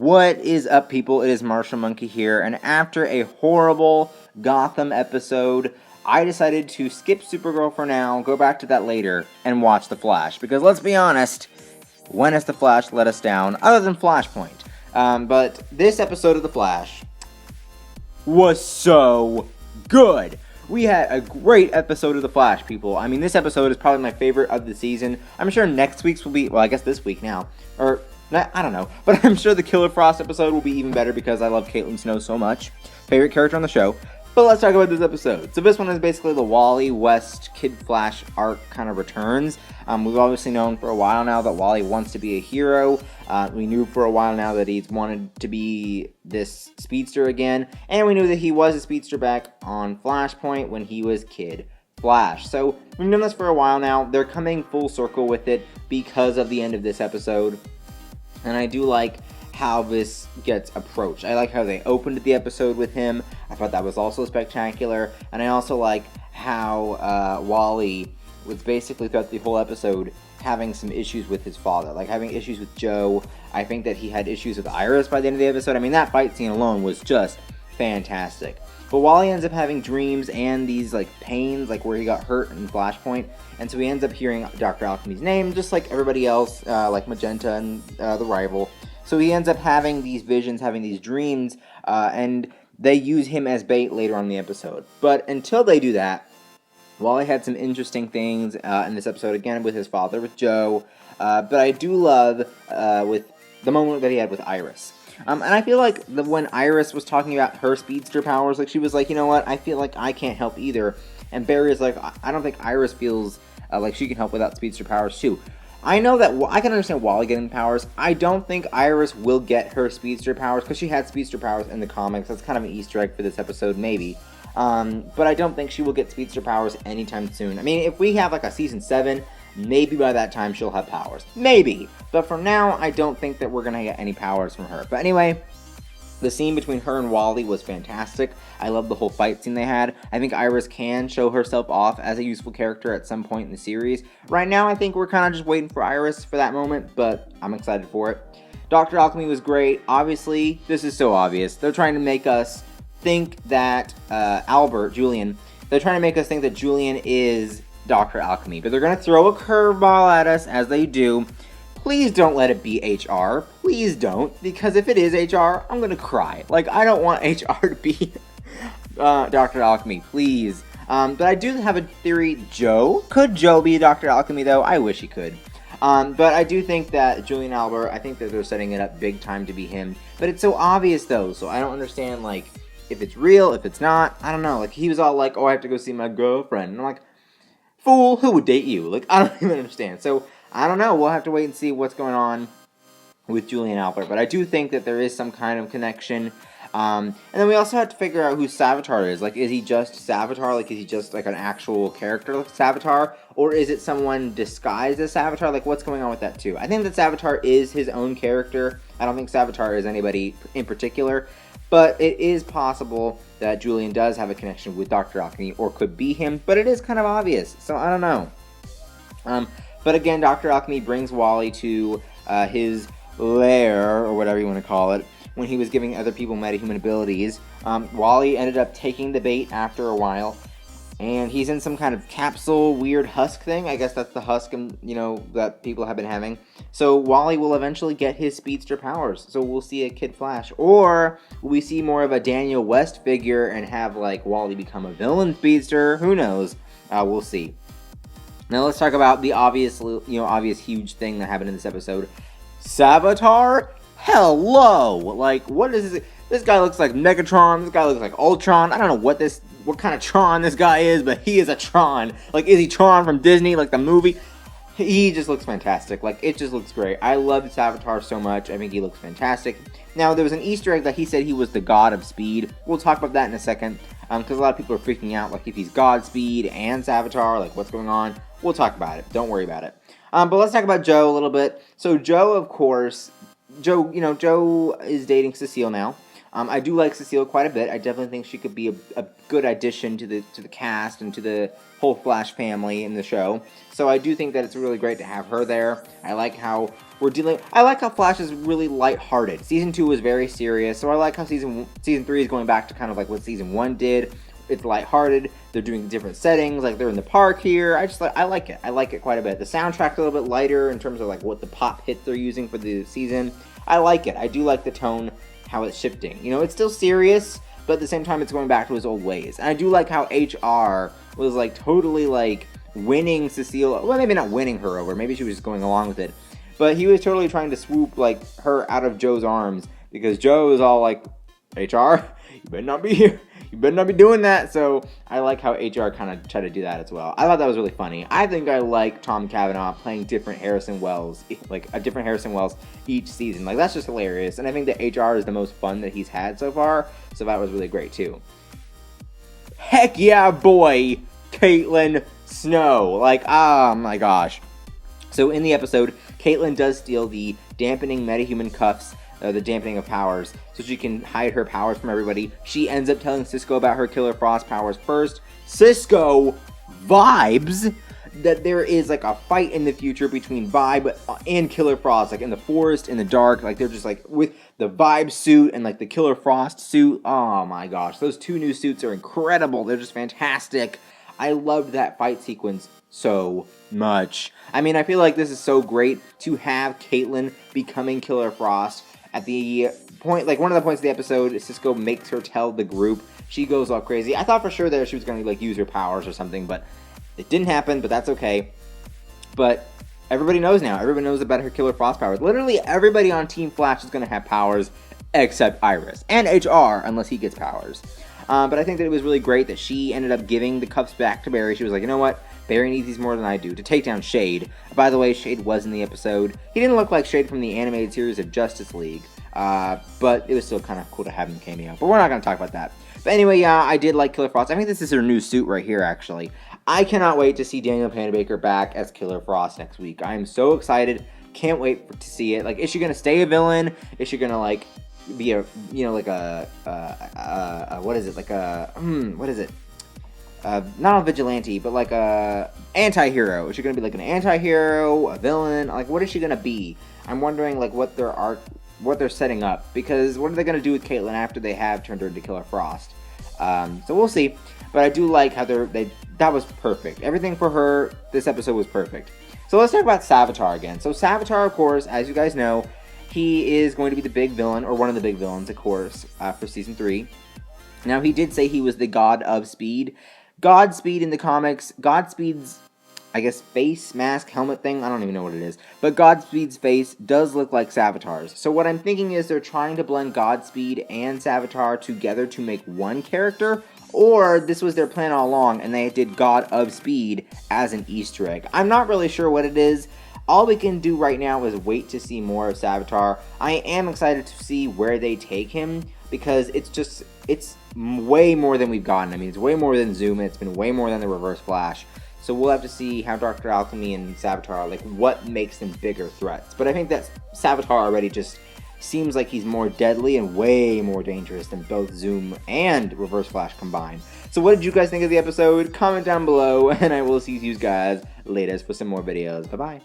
What is up, people? It is Marshall Monkey here, and after a horrible Gotham episode, I decided to skip Supergirl for now, go back to that later, and watch The Flash. Because let's be honest, when has The Flash let us down, other than Flashpoint? But this episode of The Flash was so good. We had a great episode of The Flash, people. I mean, this episode is probably my favorite of the season. I'm sure next week's will be, well, I guess this week now, or I don't know, but I'm sure the Killer Frost episode will be even better because I love Caitlin Snow so much. Favorite character on the show. But let's talk about this episode. So this one is basically the Wally West Kid Flash arc kind of returns. We've obviously known for a while now that Wally wants to be a hero. We knew for a while now that he's wanted to be this speedster again. And we knew that he was a speedster back on Flashpoint when he was Kid Flash. So we've known this for a while now. They're coming full circle with it because of the end of this episode. And I do like how this gets approached. I like how they opened the episode with him. I thought that was also spectacular. And I also like how Wally was basically throughout the whole episode having some issues with his father. Like having issues with Joe. I think that he had issues with Iris by the end of the episode. I mean, that fight scene alone was just fantastic. But Wally ends up having dreams and these like pains, like where he got hurt in Flashpoint. And so he ends up hearing Dr. Alchemy's name, just like everybody else, like Magenta and the Rival. So he ends up having these visions, having these dreams, and they use him as bait later on in the episode. But until they do that, Wally had some interesting things in this episode, again, with his father, with Joe. But I do love with the moment that he had with Iris. And I feel like when Iris was talking about her speedster powers, like she was like, you know what, I feel like I can't help either. And Barry is like, I don't think Iris feels like she can help without speedster powers too. I know that I can understand Wally getting powers. I don't think Iris will get her speedster powers because she had speedster powers in the comics. That's kind of an Easter egg for this episode, maybe. But I don't think she will get speedster powers anytime soon. I mean, if we have like a season 7, maybe by that time she'll have powers. Maybe. But for now, I don't think that we're going to get any powers from her. But anyway, the scene between her and Wally was fantastic. I love the whole fight scene they had. I think Iris can show herself off as a useful character at some point in the series. Right now, I think we're kind of just waiting for Iris for that moment, but I'm excited for it. Dr. Alchemy was great. Obviously, this is so obvious. They're trying to make us think that Julian, they're trying to make us think that Julian is Dr. Alchemy, but they're going to throw a curveball at us as they do. Please don't let it be HR. Please don't, because if it is HR, I'm going to cry. Like, I don't want HR to be Dr. Alchemy, please. But I do have a theory, Joe. Could Joe be Dr. Alchemy, though? I wish he could. But I do think that Julian Albert, I think that they're setting it up big time to be him. But it's so obvious, though, so I don't understand, like, if it's real, if it's not. I don't know. Like, he was all like, oh, I have to go see my girlfriend. And I'm like, fool, who would date you? Like, I don't even understand. So, I don't know. We'll have to wait and see what's going on with Julian Albert. But I do think that there is some kind of connection. And then we also have to figure out who Savitar is. Like, is he just Savitar? Like, is he just, like, an actual character like Savitar? Or is it someone disguised as Savitar? Like, what's going on with that, too? I think that Savitar is his own character. I don't think Savitar is anybody in particular. But it is possible that Julian does have a connection with Dr. Alchemy, or could be him. But it is kind of obvious. So, I don't know. But again, Dr. Alchemy brings Wally to his lair, or whatever you want to call it, when he was giving other people metahuman abilities. Wally ended up taking the bait after a while, and he's in some kind of capsule, weird husk thing. I guess that's the husk, that people have been having. So Wally will eventually get his speedster powers. So we'll see a Kid Flash. Or will we see more of a Daniel West figure and have, like, Wally become a villain speedster? Who knows? We'll see. Now let's talk about the obvious huge thing that happened in this episode. Savitar? Hello! Like, what is this? This guy looks like Megatron. This guy looks like Ultron. I don't know what kind of Tron this guy is, but he is a Tron. Like, is he Tron from Disney, like the movie? He just looks fantastic. Like, it just looks great. I love Savitar so much. I think he looks fantastic. Now, there was an Easter egg that he said he was the god of speed. We'll talk about that in a second, because a lot of people are freaking out, like, if he's Godspeed and Savitar, like, what's going on? We'll talk about it. Don't worry about it. But let's talk about Joe a little bit. So Joe, of course, Joe is dating Cecile now. I do like Cecile quite a bit. I definitely think she could be a good addition to the cast and to the whole Flash family in the show. So I do think that it's really great to have her there. I like how I like how Flash is really lighthearted. Season 2 was very serious, so I like how season 3 is going back to kind of like what season 1 did. It's lighthearted. They're doing different settings, like they're in the park here. I like it. I like it quite a bit. The soundtrack's a little bit lighter in terms of like what the pop hits they're using for the season. I like it. I do like the tone, how it's shifting. You know, it's still serious, but at the same time, it's going back to his old ways. And I do like how HR was like totally like winning Cecile. Well, maybe not winning her over. Maybe she was just going along with it. But he was totally trying to swoop like her out of Joe's arms because Joe is all like, HR, you better not be here. You better not be doing that. So I like how HR kind of tried to do that as well. I thought that was really funny. I think I like Tom Cavanaugh playing different Harrison Wells, like a different Harrison Wells each season. Like, that's just hilarious. And I think that HR is the most fun that he's had so far. So that was really great too. Heck yeah, boy, Caitlin Snow. Like, oh my gosh. So in the episode, Caitlin does steal the dampening metahuman cuffs, the dampening of powers, so she can hide her powers from everybody. She ends up telling Cisco about her Killer Frost powers first. Cisco vibes that there is like a fight in the future between Vibe and Killer Frost, like in the forest, in the dark. Like they're just like with the Vibe suit and like the Killer Frost suit. Oh my gosh, those two new suits are incredible. They're just fantastic. I loved that fight sequence so much. I mean, I feel like this is so great to have Caitlin becoming Killer Frost. At the point, like one of the points of the episode, Cisco makes her tell the group. She goes all crazy. I thought for sure that she was going to like use her powers or something, but it didn't happen, but that's okay. But everybody knows now. Everybody knows about her Killer Frost powers. Literally everybody on Team Flash is going to have powers except Iris. And HR, unless he gets powers. But I think that it was really great that she ended up giving the cuffs back to Barry. She was like, you know what? Barry needs these more than I do to take down Shade. By the way, Shade was in the episode. He didn't look like Shade from the animated series of Justice League. But it was still kind of cool to have him cameo. But we're not going to talk about that. But anyway, yeah, I did like Killer Frost. I think this is her new suit right here, actually. I cannot wait to see Daniel Panabaker back as Killer Frost next week. I am so excited. Can't wait to see it. Like, is she going to stay a villain? Is she going to, like, be a, you know, like a what is it? Like a, what is it? Not a vigilante, but like a anti-hero. Is she going to be like an anti-hero, a villain? Like, what is she going to be? I'm wondering, like, what they're setting up. Because what are they going to do with Caitlin after they have turned her into Killer Frost? So we'll see. But I do like how that was perfect. Everything for her, this episode was perfect. So let's talk about Savitar again. So Savitar, of course, as you guys know, he is going to be the big villain, or one of the big villains, of course, for Season 3. Now, he did say he was the god of speed. Godspeed in the comics, Godspeed's, I guess, face, mask, helmet thing, I don't even know what it is. But Godspeed's face does look like Savitar's. So what I'm thinking is they're trying to blend Godspeed and Savitar together to make one character, or this was their plan all along, and they did God of Speed as an Easter egg. I'm not really sure what it is. All we can do right now is wait to see more of Savitar. I am excited to see where they take him, because it's way more than we've gotten. I mean, it's way more than Zoom, and it's been way more than the Reverse Flash. So we'll have to see how Dr. Alchemy and Savitar, like, what makes them bigger threats. But I think that Savitar already just seems like he's more deadly and way more dangerous than both Zoom and Reverse Flash combined. So what did you guys think of the episode? Comment down below, and I will see you guys later for some more videos. Bye-bye.